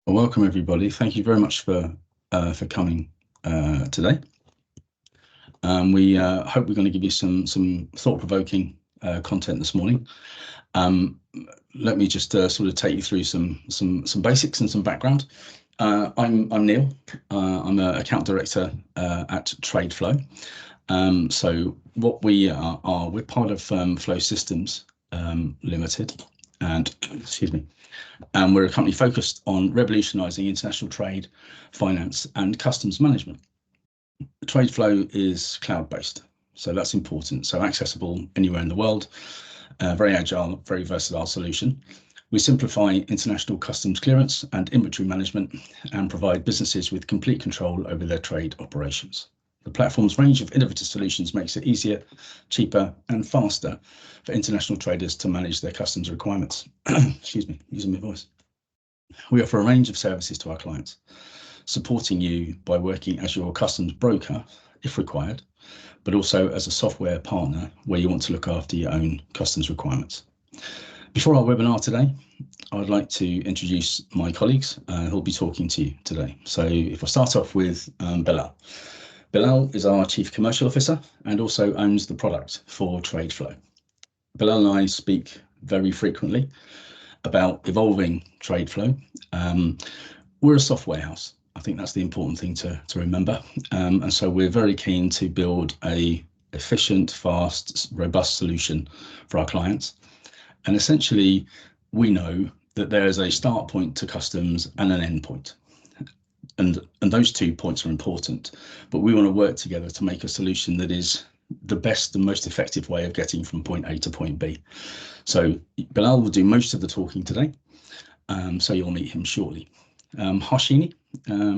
Well, welcome everybody. Thank you very much for coming today. We hope we're going to give you some thought-provoking content this morning. Let me just sort of take you through some basics and some background. I'm Neil. I'm an account director at Tradeflow. So what we are, we're part of Flow Systems Limited, and excuse me. And we're a company focused on revolutionising international trade, finance, and customs management. Tradeflow is cloud-based, so that's important. So accessible anywhere in the world, very agile, very versatile solution. We simplify international customs clearance and inventory management and provide businesses with complete control over their trade operations. The platform's range of innovative solutions makes it easier, cheaper, and faster for international traders to manage their customs requirements. Excuse me, using my voice. We offer a range of services to our clients, supporting you by working as your customs broker, if required, but also as a software partner where you want to look after your own customs requirements. Before our webinar today, I'd like to introduce my colleagues who'll be talking to you today. So if I start off with Bilal. Bilal is our Chief Commercial Officer and also owns the product for Tradeflow. Bilal and I speak very frequently about evolving Tradeflow. We're a software house. I think that's the important thing to remember. And so we're very keen to build a efficient, fast, robust solution for our clients. And essentially, we know that there is a start point to customs and an end point. And those 2 points are important, but we want to work together to make a solution that is the best and most effective way of getting from point A to point B. So Bilal will do most of the talking today, so you'll meet him shortly. Harshini,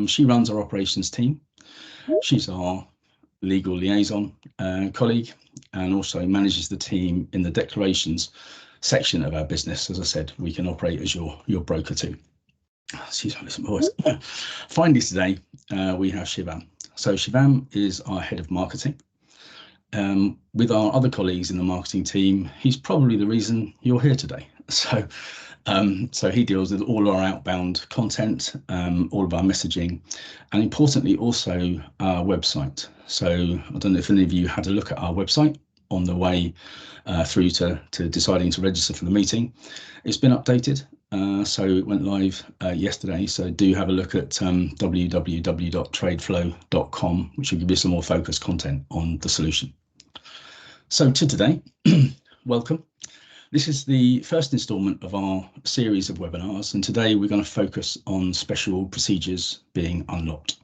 she runs our operations team. She's our legal liaison colleague and also manages the team in the declarations section of our business. As I said, we can operate as your broker too. Excuse my voice. Finally today, we have Shivam. So Shivam is our head of marketing. With our other colleagues in the marketing team, he's probably the reason you're here today. So he deals with all our outbound content, all of our messaging, and importantly also our website. So I don't know if any of you had a look at our website on the way through to deciding to register for the meeting. It's been updated. So it went live yesterday. So do have a look at www.tradeflow.com, which will give you some more focused content on the solution. So to today, welcome. This is the first instalment of our series of webinars, and today we're going to focus on special procedures being unlocked.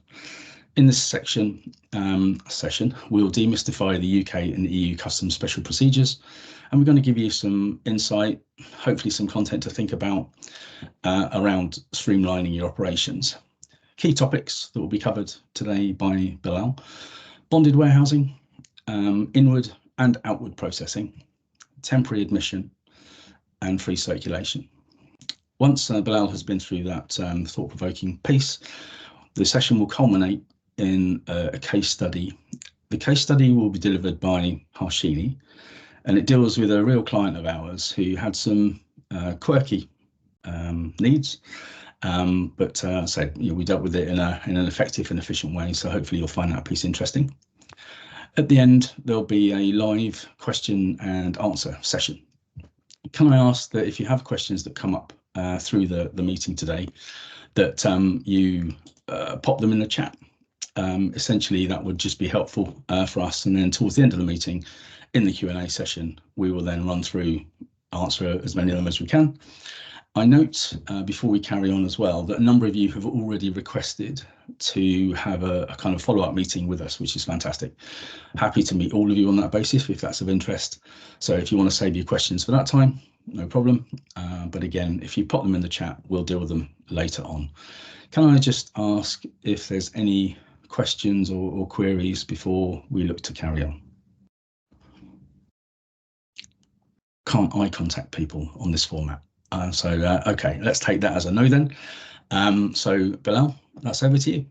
In this session, we'll demystify the UK and EU customs special procedures, and we're going to give you some insight, hopefully some content to think about around streamlining your operations. Key topics that will be covered today by Bilal: bonded warehousing, inward and outward processing, temporary admission, and free circulation. Once Bilal has been through that thought-provoking piece, the session will culminate in a case study. The case study will be delivered by Harshini, and it deals with a real client of ours who had some quirky needs, but so we dealt with it in an effective and efficient way. So hopefully you'll find that piece interesting. At the end, there'll be a live question and answer session. Can I ask that if you have questions that come up through the meeting today, that you pop them in the chat. Essentially, that would just be helpful for us. And then towards the end of the meeting, in the Q&A session, we will then run through, answer as many of them as we can. I note before we carry on as well that a number of you have already requested to have a kind of follow-up meeting with us, which is fantastic. Happy to meet all of you on that basis if that's of interest. So if you want to save your questions for that time, no problem. But again, if you pop them in the chat, we'll deal with them later on. Can I just ask if there's any questions or queries before we look to carry on? Can't eye contact people on this format. Okay, let's take that as a no then. So Bilal, that's over to you.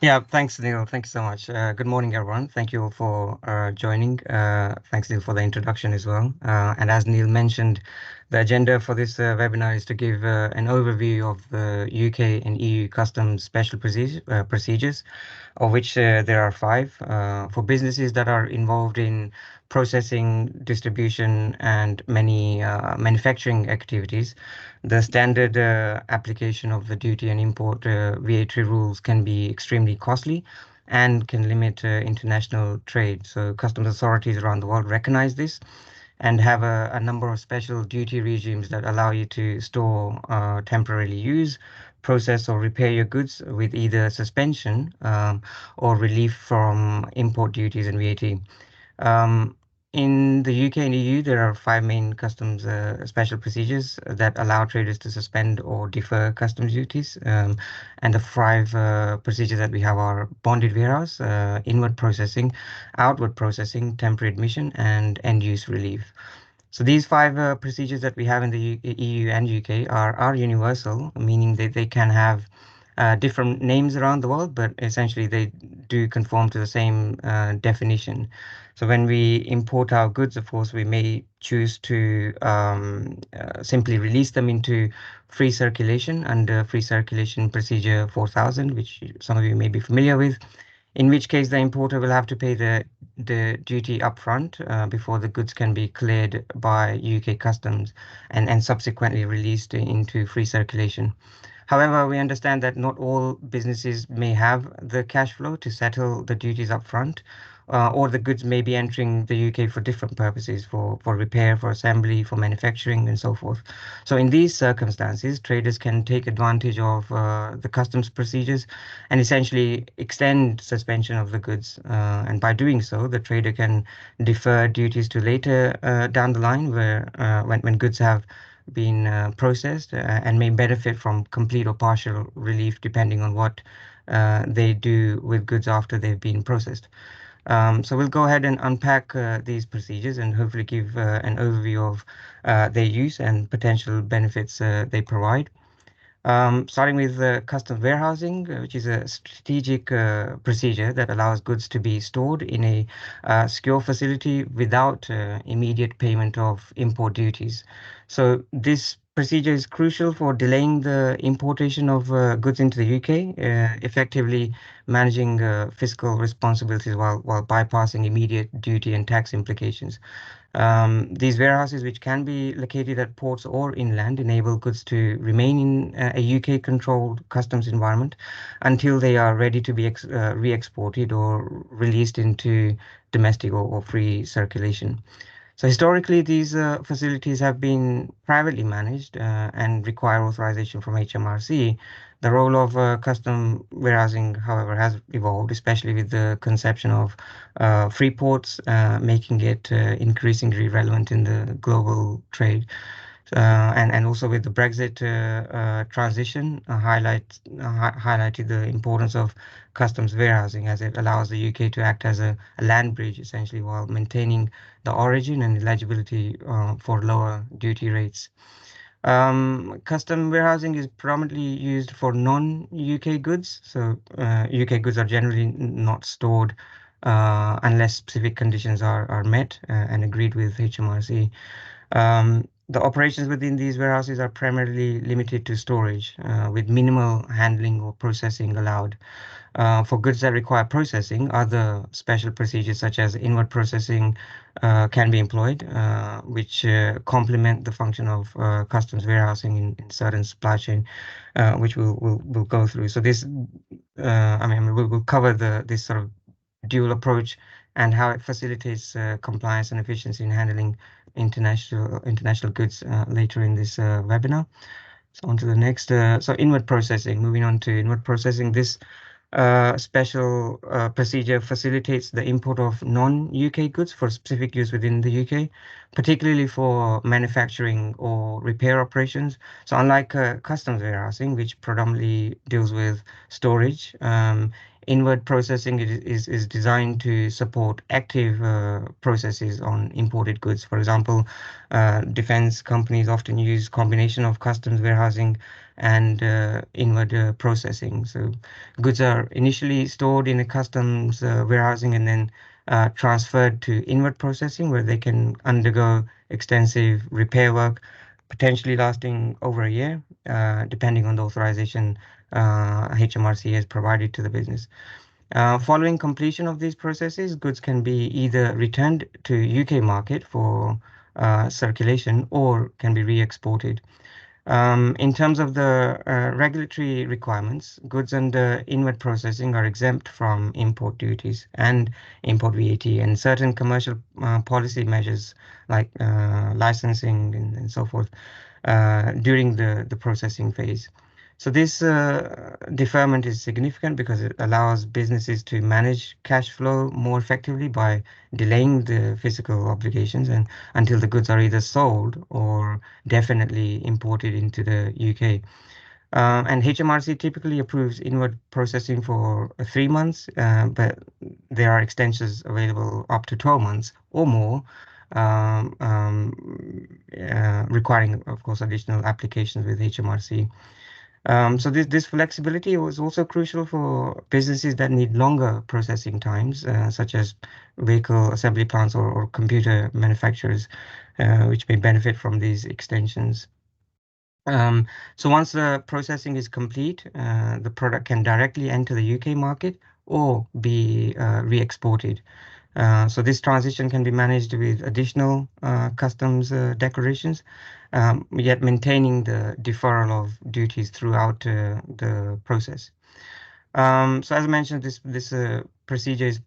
Yeah, thanks, Neil. Thanks so much. Good morning, everyone. Thank you for joining. Thanks, Neil, for the introduction as well. And as Neil mentioned, The agenda for this webinar is to give an overview of the UK and EU customs special procedures, of which there are 5 for businesses that are involved in processing, distribution, and many manufacturing activities. The standard application of the duty and import VAT rules can be extremely costly and can limit international trade. So customs authorities around the world recognize this and have a number of special duty regimes that allow you to store, temporarily use, process or repair your goods with either suspension or relief from import duties and VAT. Um, in the UK and EU, there are 5 main customs special procedures that allow traders to suspend or defer customs duties. And the 5 procedures that we have are bonded warehouse, inward processing, outward processing, temporary admission, and end-use relief. So these 5 procedures that we have in the EU and UK are universal, meaning that they can have different names around the world, but essentially they do conform to the same definition. So when we import our goods, of course, we may choose to simply release them into free circulation under Free Circulation Procedure 4000, which some of you may be familiar with, in which case the importer will have to pay the duty upfront before the goods can be cleared by UK customs and subsequently released into free circulation. However, we understand that not all businesses may have the cash flow to settle the duties upfront, or the goods may be entering the UK for different purposes, for repair, for assembly, for manufacturing, and so forth. So in these circumstances, traders can take advantage of the customs procedures and essentially extend suspension of the goods. And by doing so, the trader can defer duties to later down the line, where when goods have been processed and may benefit from complete or partial relief depending on what they do with goods after they've been processed. So we'll go ahead and unpack these procedures and hopefully give an overview of their use and potential benefits they provide. Starting with customs warehousing, which is a strategic procedure that allows goods to be stored in a secure facility without immediate payment of import duties. So this procedure is crucial for delaying the importation of goods into the UK, effectively managing fiscal responsibilities while bypassing immediate duty and tax implications. These warehouses, which can be located at ports or inland, enable goods to remain in a UK-controlled customs environment until they are ready to be re-exported or released into domestic or free circulation. So historically, these facilities have been privately managed and require authorization from HMRC. The role of custom warehousing, however, has evolved, especially with the conception of free ports, making it increasingly relevant in the global trade. And also with the Brexit transition, highlighted the importance of customs warehousing, as it allows the UK to act as a land bridge, essentially, while maintaining the origin and eligibility for lower duty rates. Custom warehousing is predominantly used for non-UK goods. So UK goods are generally not stored unless specific conditions are met and agreed with HMRC. The operations within these warehouses are primarily limited to storage, with minimal handling or processing allowed. For goods that require processing, other special procedures such as inward processing can be employed, which complement the function of customs warehousing in certain supply chain, which we'll go through. So this, we'll cover this sort of dual approach and how it facilitates compliance and efficiency in handling international goods later in this webinar. So on to the next. So inward processing. Moving on to inward processing. This special procedure facilitates the import of non-UK goods for specific use within the UK, particularly for manufacturing or repair operations. So unlike customs warehousing, which predominantly deals with storage, inward processing is designed to support active processes on imported goods. For example, defense companies often use combination of customs warehousing and inward processing. So goods are initially stored in a customs warehousing and then transferred to inward processing, where they can undergo extensive repair work, potentially lasting over a year, depending on the authorization HMRC has provided to the business. Following completion of these processes, goods can be either returned to UK market for circulation or can be re-exported. In terms of the regulatory requirements, goods under inward processing are exempt from import duties and import VAT, and certain commercial policy measures like licensing and so forth during the processing phase. So this deferment is significant because it allows businesses to manage cash flow more effectively by delaying the physical obligations and until the goods are either sold or definitely imported into the UK. And HMRC typically approves inward processing for 3 months, but there are extensions available up to 12 months or more, requiring, of course, additional applications with HMRC. So this flexibility was also crucial for businesses that need longer processing times, such as vehicle assembly plants or computer manufacturers, which may benefit from these extensions. So once the processing is complete, the product can directly enter the UK market or be re-exported. So this transition can be managed with additional customs declarations, yet maintaining the deferral of duties throughout the process. So as I mentioned, this procedure is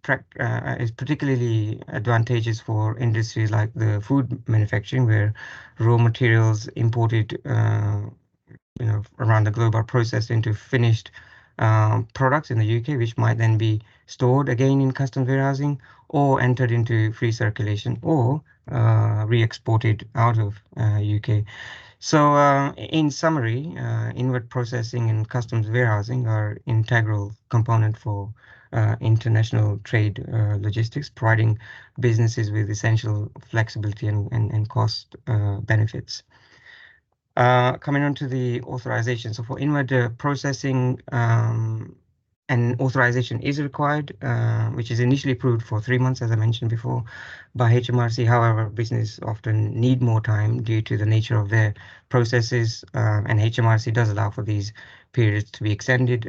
particularly advantageous for industries like the food manufacturing, where raw materials imported around the globe are processed into finished products in the UK, which might then be stored again in customs warehousing or entered into free circulation or re-exported out of UK. So in summary, inward processing and customs warehousing are integral component for international trade logistics, providing businesses with essential flexibility and cost benefits. Coming on to the authorization. So for inward processing, an authorization is required, which is initially approved for 3 months, as I mentioned before, by HMRC. However, business often need more time due to the nature of their processes, and HMRC does allow for these periods to be extended,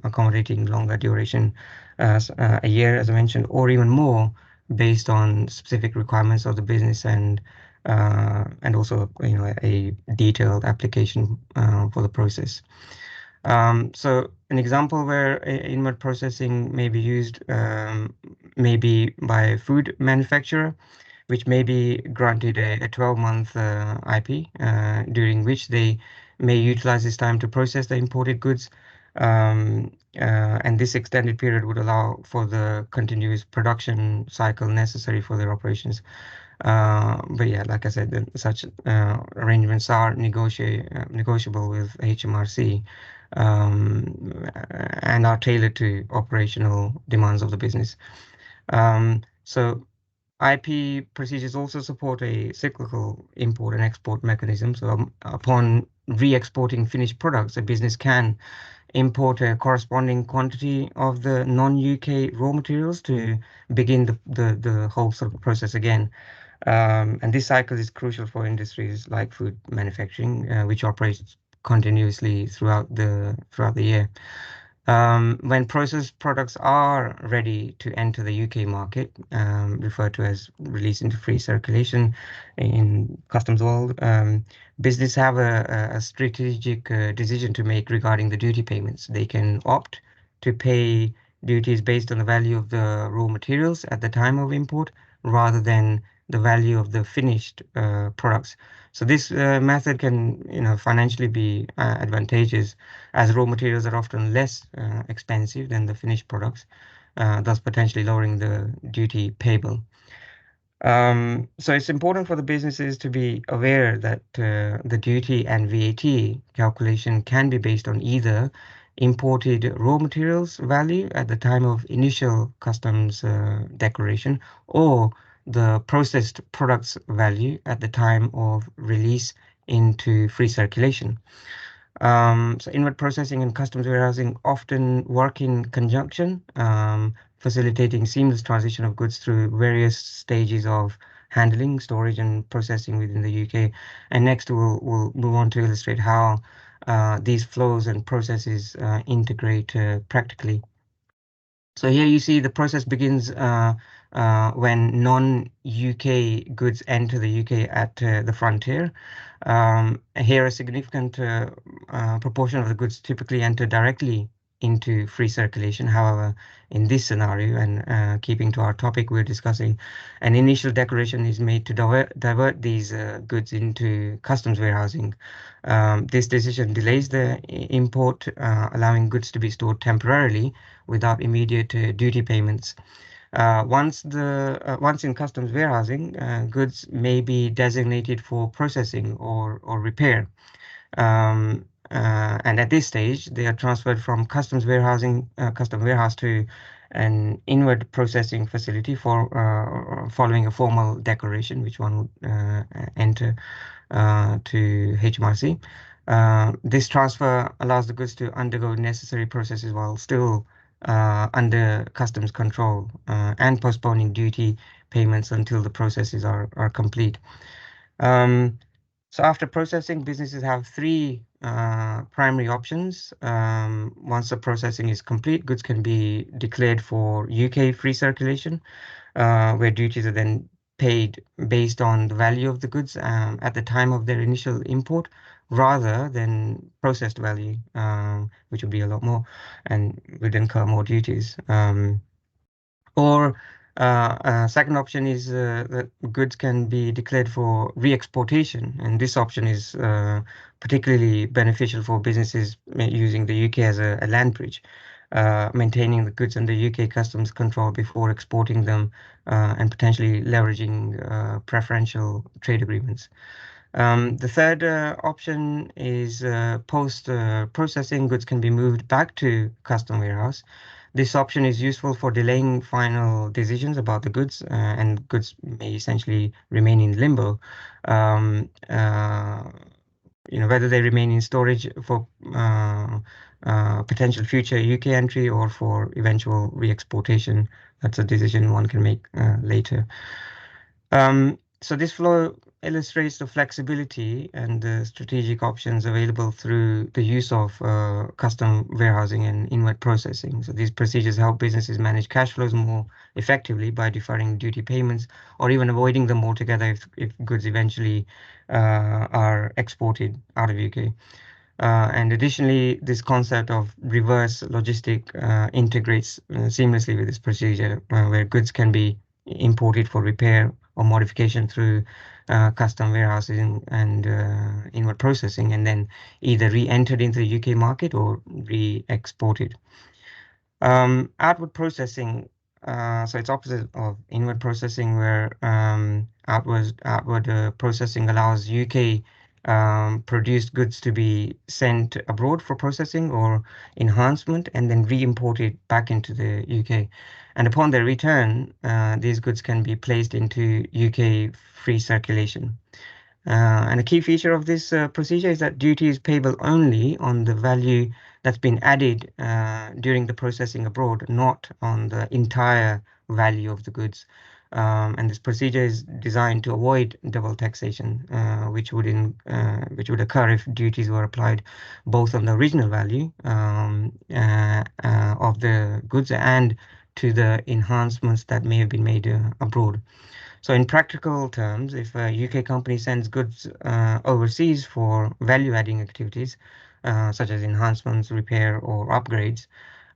accommodating longer duration, a year, as I mentioned, or even more, based on specific requirements of the business and also a detailed application for the process. So an example where inward processing may be used may be by a food manufacturer, which may be granted a 12-month IP, during which they may utilize this time to process the imported goods. And this extended period would allow for the continuous production cycle necessary for their operations. But yeah, like I said, such arrangements are negotiable with HMRC, and are tailored to operational demands of the business. So IP procedures also support a cyclical import and export mechanism. So upon re-exporting finished products, a business can import a corresponding quantity of the non-UK raw materials to begin the whole sort of process again. And this cycle is crucial for industries like food manufacturing, which operates continuously throughout the year. When processed products are ready to enter the UK market, referred to as release into free circulation in customs world, business have a strategic decision to make regarding the duty payments. They can opt to pay duties based on the value of the raw materials at the time of import rather than the value of the finished products. So this method can, financially be advantageous, as raw materials are often less expensive than the finished products, thus potentially lowering the duty payable. So it's important for the businesses to be aware that the duty and VAT calculation can be based on either imported raw materials value at the time of initial customs declaration or the processed products value at the time of release into free circulation. So inward processing and customs warehousing often work in conjunction, facilitating seamless transition of goods through various stages of handling, storage, and processing within the UK. And next, we'll move on to illustrate how these flows and processes integrate practically. So here you see the process begins when non-UK goods enter the UK at the frontier. Here, a significant proportion of the goods typically enter directly into free circulation. However, in this scenario, and keeping to our topic we're discussing, an initial declaration is made to divert these goods into customs warehousing. This decision delays the import, allowing goods to be stored temporarily without immediate duty payments. Once in customs warehousing, goods may be designated for processing or repair. And at this stage, they are transferred from custom warehouse to an inward processing facility for following a formal declaration, which one would enter to HMRC. This transfer allows the goods to undergo necessary processes while still under customs control and postponing duty payments until the processes are complete. So after processing, businesses have three primary options. Once the processing is complete, goods can be declared for UK free circulation, where duties are then paid based on the value of the goods at the time of their initial import, rather than processed value, which would be a lot more and would incur more duties. Or second option is that goods can be declared for re-exportation, and this option is particularly beneficial for businesses using the UK as a land bridge, maintaining the goods under UK customs control before exporting them and potentially leveraging preferential trade agreements. The third option is post-processing, goods can be moved back to custom warehouse. This option is useful for delaying final decisions about the goods, and goods may essentially remain in limbo. Whether they remain in storage for potential future UK entry or for eventual re-exportation. That's a decision one can make later. So this flow illustrates the flexibility and the strategic options available through the use of custom warehousing and inward processing. So these procedures help businesses manage cash flows more effectively by deferring duty payments or even avoiding them altogether if goods eventually are exported out of UK. And additionally, this concept of reverse logistic integrates seamlessly with this procedure, where goods can be imported for repair or modification through custom warehousing and inward processing, and then either re-entered into the UK market or re-exported. Outward processing, so it's opposite of inward processing, where outward processing allows UK produced goods to be sent abroad for processing or enhancement and then re-imported back into the UK. And upon their return, these goods can be placed into UK free circulation. And a key feature of this procedure is that duty is payable only on the value that's been added during the processing abroad, not on the entire value of the goods. And this procedure is designed to avoid double taxation, which would occur if duties were applied both on the original value of the goods and to the enhancements that may have been made abroad. So in practical terms, if a UK company sends goods overseas for value-adding activities, such as enhancements, repair, or upgrades,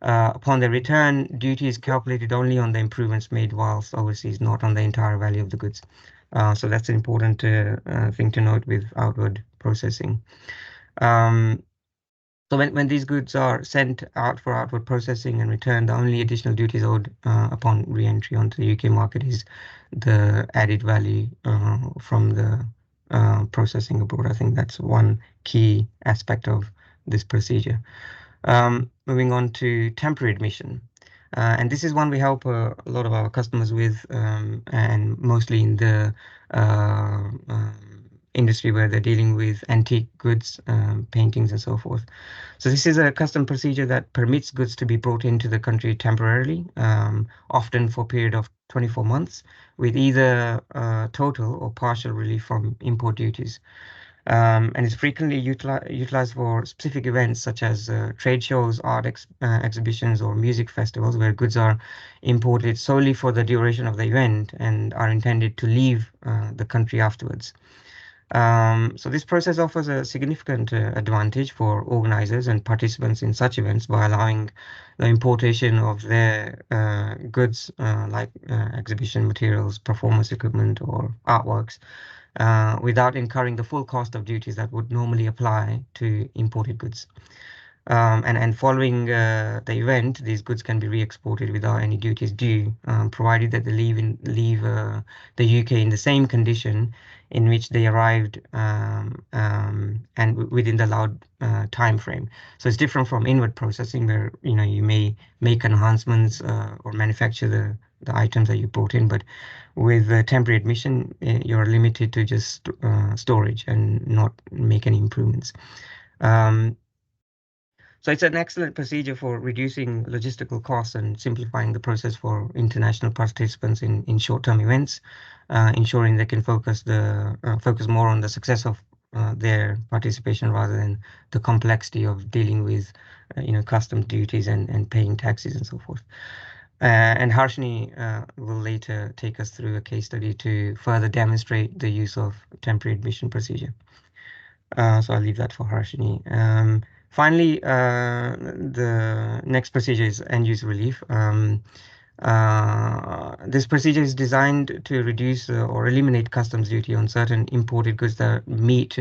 upon their return, duty is calculated only on the improvements made whilst overseas, not on the entire value of the goods. So that's an important thing to note with outward processing. So when these goods are sent out for outward processing and returned, the only additional duties owed upon re-entry onto the UK market is the added value from the processing abroad. I think that's one key aspect of this procedure. Moving on to temporary admission. And this is one we help a lot of our customers with, and mostly in the industry where they're dealing with antique goods, paintings and so forth. So this is a custom procedure that permits goods to be brought into the country temporarily, often for a period of 24 months with either total or partial relief from import duties. And it's frequently utilized for specific events such as trade shows, art exhibitions, or music festivals where goods are imported solely for the duration of the event and are intended to leave the country afterwards. So this process offers a significant advantage for organizers and participants in such events by allowing the importation of their goods like exhibition materials, performance equipment, or artworks without incurring the full cost of duties that would normally apply to imported goods. And following the event, these goods can be re-exported without any duties due, provided that they leave the UK in the same condition in which they arrived and within the allowed time frame. So it's different from inward processing, where you may make enhancements or manufacture the items that you brought in, but with temporary admission, you're limited to just storage and not make any improvements. So it's an excellent procedure for reducing logistical costs and simplifying the process for international participants in short-term events, ensuring they can focus more on the success of their participation rather than the complexity of dealing with customs duties and paying taxes and so forth. And Harshini will later take us through a case study to further demonstrate the use of temporary admission procedure. So I'll leave that for Harshini. Finally, the next procedure is end-use relief. This procedure is designed to reduce or eliminate customs duty on certain imported goods that meet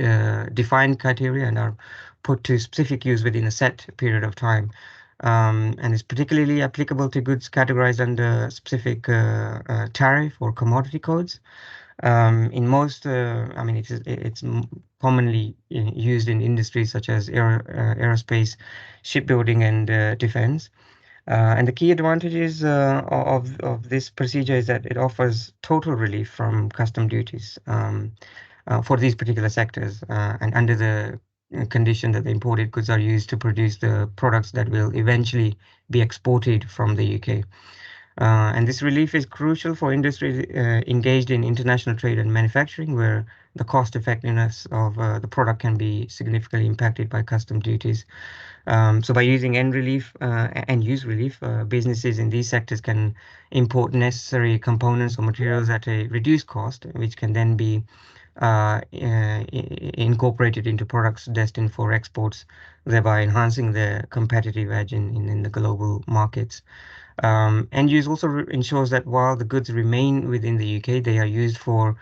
defined criteria and are put to specific use within a set period of time. And is particularly applicable to goods categorized under specific tariff or commodity codes. In most, it's commonly used in industries such as aerospace, shipbuilding, and defense. And the key advantages of this procedure is that it offers total relief from custom duties for these particular sectors, and under the condition that the imported goods are used to produce the products that will eventually be exported from the UK. And this relief is crucial for industries engaged in international trade and manufacturing, where the cost effectiveness of the product can be significantly impacted by custom duties. So by using end use relief, businesses in these sectors can import necessary components or materials at a reduced cost, which can then be incorporated into products destined for exports, thereby enhancing their competitive edge in the global markets. End use also ensures that while the goods remain within the UK, they are used for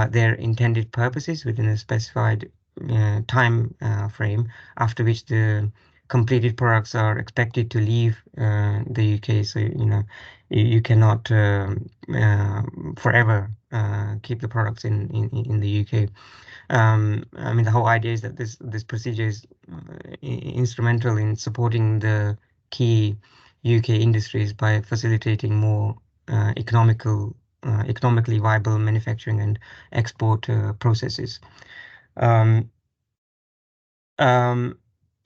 their intended purposes within a specified time frame, after which the completed products are expected to leave the UK. So you cannot forever keep the products in the UK. The whole idea is that this procedure is instrumental in supporting the key UK industries by facilitating more economically viable manufacturing and export processes.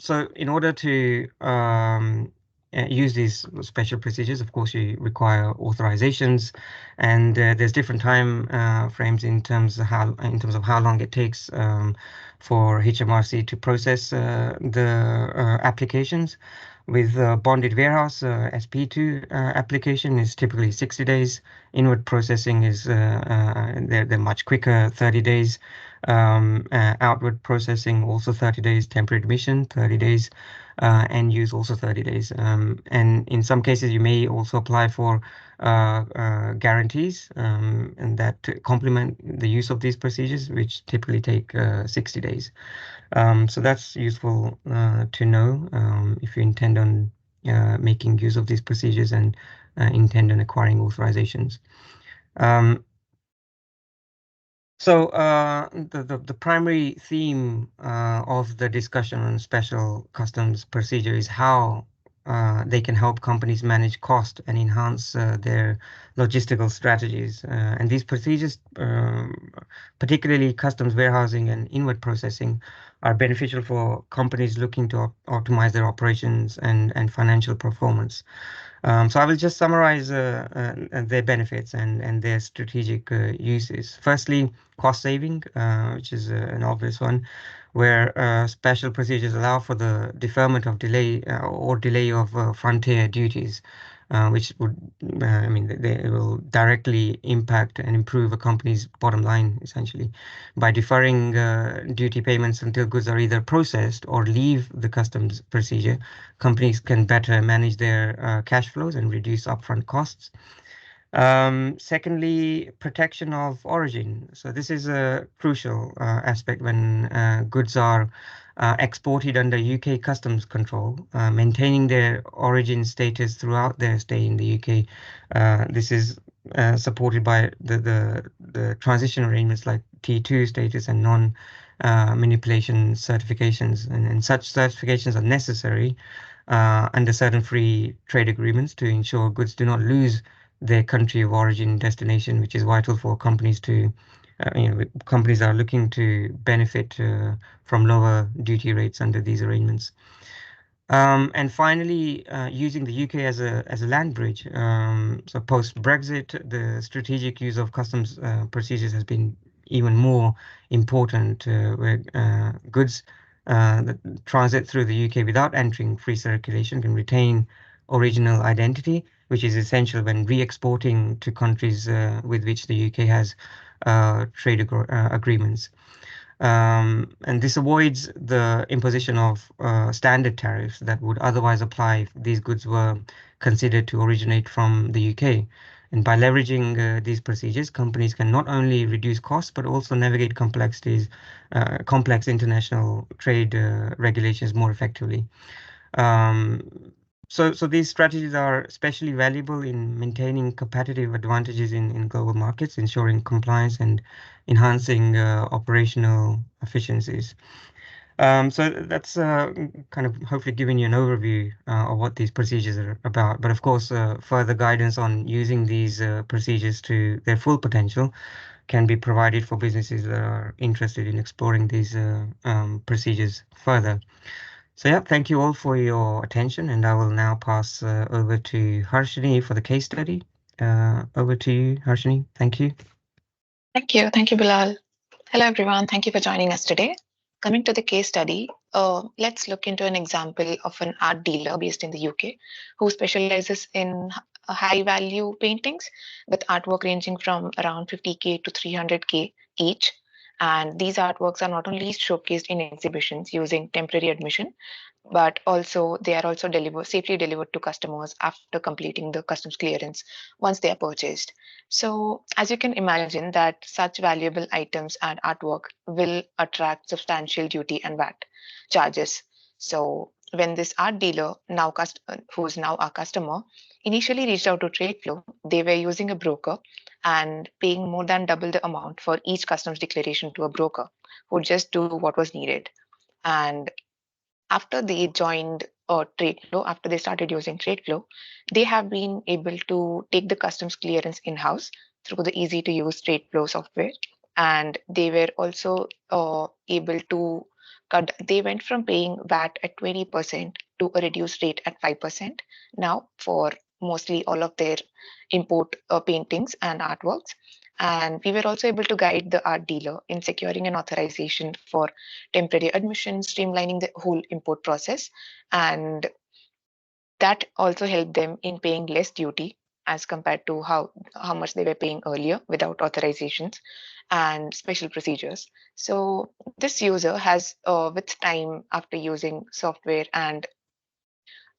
So in order to use these special procedures, of course, you require authorizations, and there's different time frames in terms of how long it takes for HMRC to process the applications. With bonded warehouse, SP2 application is typically 60 days. Inward processing is they're much quicker, 30 days. Outward processing also 30 days. Temporary admission 30 days. End use also 30 days. And in some cases, you may also apply for guarantees and that complement the use of these procedures, which typically take 60 days. So that's useful to know if you intend on making use of these procedures and intend on acquiring authorizations. So the primary theme of the discussion on special customs procedure is how they can help companies manage cost and enhance their logistical strategies. And these procedures, particularly customs warehousing and inward processing, are beneficial for companies looking to optimize their operations and financial performance. So I will just summarize their benefits and their strategic uses. Firstly, cost saving, which is an obvious one, where special procedures allow for the deferment of delay of frontier duties, which would, I mean, they will directly impact and improve a company's bottom line, essentially. By deferring duty payments until goods are either processed or leave the customs procedure, companies can better manage their cash flows and reduce upfront costs. Secondly, protection of origin. So this is a crucial aspect when goods are exported under UK customs control, maintaining their origin status throughout their stay in the UK. This is supported by the transition arrangements like T2 status and non-manipulation certifications. And such certifications are necessary under certain free trade agreements to ensure goods do not lose their country of origin destination, which is vital for companies to, companies are looking to benefit from lower duty rates under these arrangements. And finally, using the UK as a land bridge. So post Brexit, the strategic use of customs procedures has been even more important, where goods that transit through the UK without entering free circulation can retain original identity, which is essential when re-exporting to countries with which the UK has trade agreements. And this avoids the imposition of standard tariffs that would otherwise apply if these goods were considered to originate from the UK. And by leveraging these procedures, companies can not only reduce costs, but also navigate complex international trade regulations more effectively. So these strategies are especially valuable in maintaining competitive advantages in global markets, ensuring compliance and enhancing operational efficiencies. So that's kind of hopefully giving you an overview of what these procedures are about. But of course, further guidance on using these procedures to their full potential can be provided for businesses that are interested in exploring these procedures further. So yeah, thank you all for your attention, and I will now pass over to Harshini for the case study. Over to you, Harshini. Thank you. Thank you, Bilal. Hello, everyone. Thank you for joining us today. Coming to the case study, let's look into an example of an art dealer based in the UK who specializes in high value paintings with artwork ranging from around 50K to 300K each. And these artworks are not only showcased in exhibitions using temporary admission, but also they are also safely delivered to customers after completing the customs clearance once they are purchased. So as you can imagine that such valuable items and artwork will attract substantial duty and VAT charges. So when this art dealer, who is now our customer, initially reached out to TradeFlow, they were using a broker and paying more than double the amount for each customs declaration to a broker who would just do what was needed. And after they joined TradeFlow, after they started using TradeFlow, they have been able to take the customs clearance in-house through the easy to use TradeFlow software. And they were also able to they went from paying VAT at 20% to a reduced rate at 5% now for mostly all of their import paintings and artworks. And we were also able to guide the art dealer in securing an authorization for temporary admission, streamlining the whole import process. And that also helped them in paying less duty as compared to how much they were paying earlier without authorizations and special procedures. So this user has, with time after using software and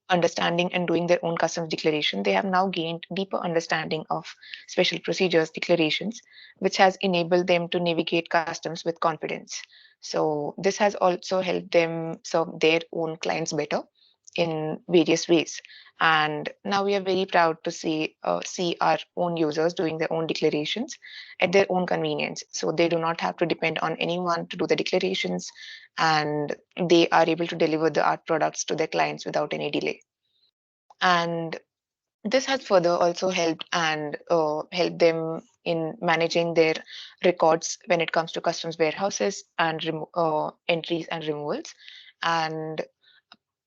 understanding and doing their own customs declaration, they have now gained deeper understanding of special procedures declarations, which has enabled them to navigate customs with confidence. So this has also helped them serve their own clients better in various ways. And now we are very proud to see our own users doing their own declarations at their own convenience. So they do not have to depend on anyone to do the declarations, and they are able to deliver the art products to their clients without any delay. And this has further also helped them in managing their records when it comes to customs warehouses and entries and removals. And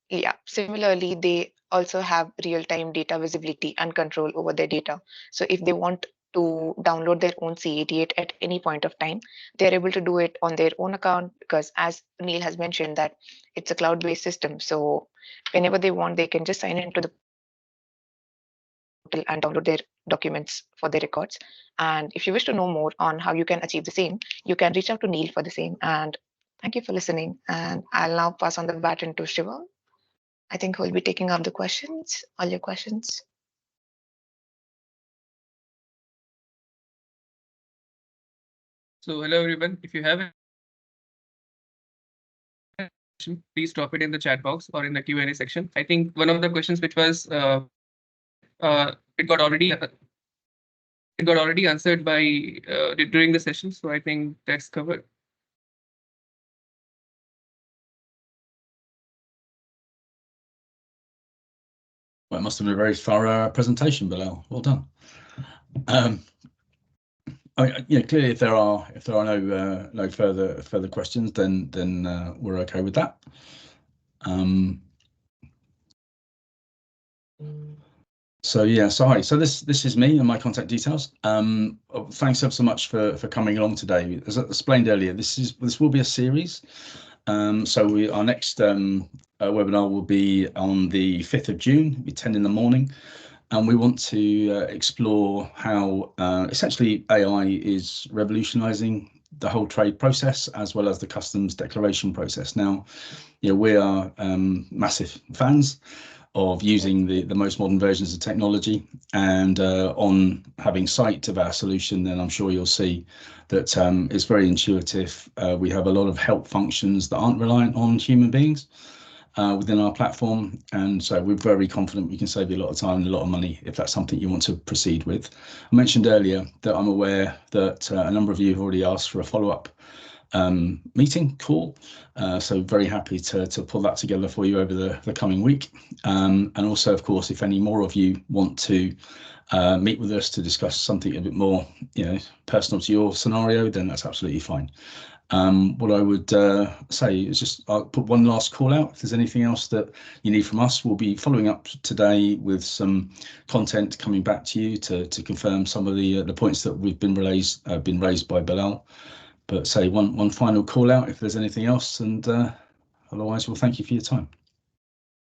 yeah, similarly, they also have real-time data visibility and control over their data. So if they want to download their own C88 at any point of time, they're able to do it on their own account, because as Neil has mentioned that it's a cloud-based system. So whenever they want, they can just sign into the portal and download their documents for their records. And if you wish to know more on how you can achieve the same, you can reach out to Neil for the same. And thank you for listening. And I'll now pass on the baton to Shiva. I think we'll be taking up the questions, all your questions. So hello everyone, if you have a question, please drop it in the chat box or in the Q&A section. I think one of the questions which was it got already answered by during the session, so I think that's covered. Well, it must have been a very thorough presentation, Bilal. Well done. Clearly, if there are no further questions, then we're okay with that. So hi. So this is me and my contact details. Thanks ever so much for coming along today. As I explained earlier, this will be a series. So our next webinar will be on the 5th of June, it'll be 10 in the morning. And we want to explore how essentially AI is revolutionizing the whole trade process as well as the customs declaration process. Now, we are massive fans of using the most modern versions of technology, and on having sight of our solution, then I'm sure you'll see that it's very intuitive. We have a lot of help functions that aren't reliant on human beings within our platform, and so we're very confident we can save you a lot of time and a lot of money if that's something you want to proceed with. I mentioned earlier that I'm aware that a number of you have already asked for a follow-up meeting call, so very happy to pull that together for you over the coming week, and also, of course, if any more of you want to meet with us to discuss something a bit more personal to your scenario, then that's absolutely fine. What I would say is just I'll put one last call out. If there's anything else that you need from us, we'll be following up today with some content coming back to you to confirm some of the points that we've been raised by Bilal. But say one final call out if there's anything else, and otherwise we'll thank you for your time.